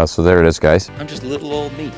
So there it is, guys. I'm just little old me.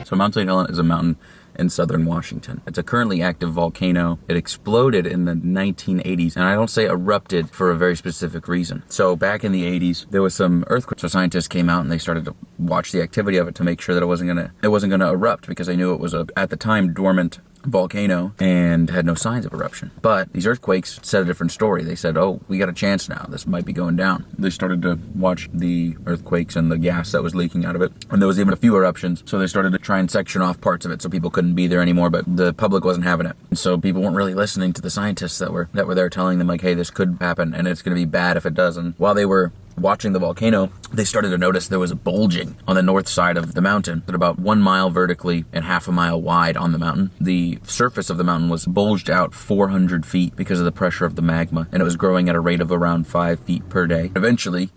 So Mount St. Helens is a mountain in southern Washington. It's a currently active volcano. It exploded in the 1980s, and I don't say erupted for a very specific reason. So back in the 80s, there was some earthquake. So scientists came out and they started to watch the activity of it to make sure that it wasn't gonna erupt, because they knew it was at the time dormant volcano and had no signs of eruption. But these earthquakes said a different story. They said, oh, we got a chance now. This might be going down. They started to watch the earthquakes and the gas that was leaking out of it. And there was even a few eruptions. So they started to try and section off parts of it so people couldn't be there anymore, but the public wasn't having it. And so people weren't really listening to the scientists that were there telling them, like, hey, this could happen and it's going to be bad if it doesn't. While they were watching the volcano, they started to notice there was a bulging on the north side of the mountain at about 1 mile vertically and half a mile wide on the mountain. The surface of the mountain was bulged out 400 feet because of the pressure of the magma, and it was growing at a rate of around 5 feet per day. Eventually,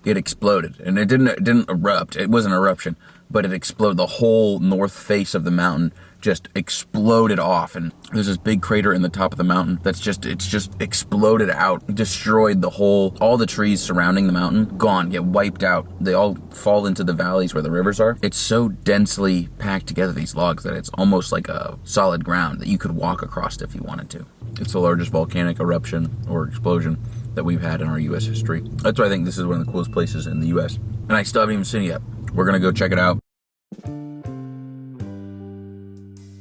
it exploded, and it didn't erupt. It was an eruption, but it exploded. The whole north face of the mountain just exploded off, and there's this big crater in the top of the mountain it's just exploded out, destroyed all the trees surrounding the mountain, gone, get wiped out. They all fall into the valleys where the rivers are. It's so densely packed together, these logs, that it's almost like a solid ground that you could walk across if you wanted to. It's the largest volcanic eruption or explosion that we've had in our U.S. history. That's why I think this is one of the coolest places in the U.S. And I still haven't even seen it yet. We're gonna go check it out.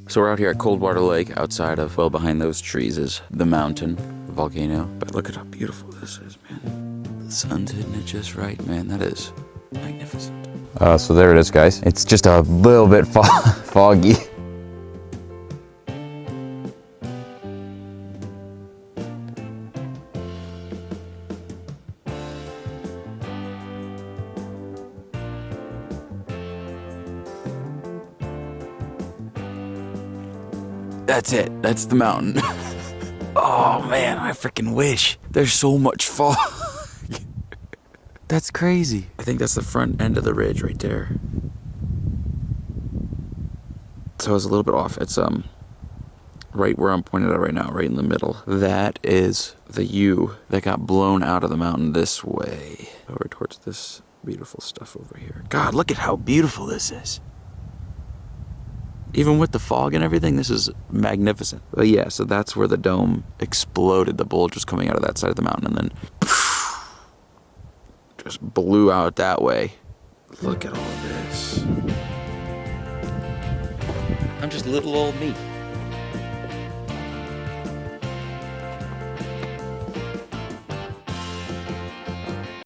So we're out here at Coldwater Lake, outside of, well, behind those trees is the mountain, the volcano. But look at how beautiful this is, man. The sun's hitting it just right, man. That is magnificent. So there it is, guys. It's just a little bit foggy. That's it. That's the mountain. Oh, man, I freaking wish. There's so much fog. That's crazy. I think that's the front end of the ridge right there. So I was a little bit off. It's right where I'm pointed at right now, right in the middle. That is the U that got blown out of the mountain this way, over towards this beautiful stuff over here. God, look at how beautiful this is. Even with the fog and everything, this is magnificent. But yeah, so that's where the dome exploded. The bulge was coming out of that side of the mountain and then just blew out that way. Look at all this. I'm just little old me.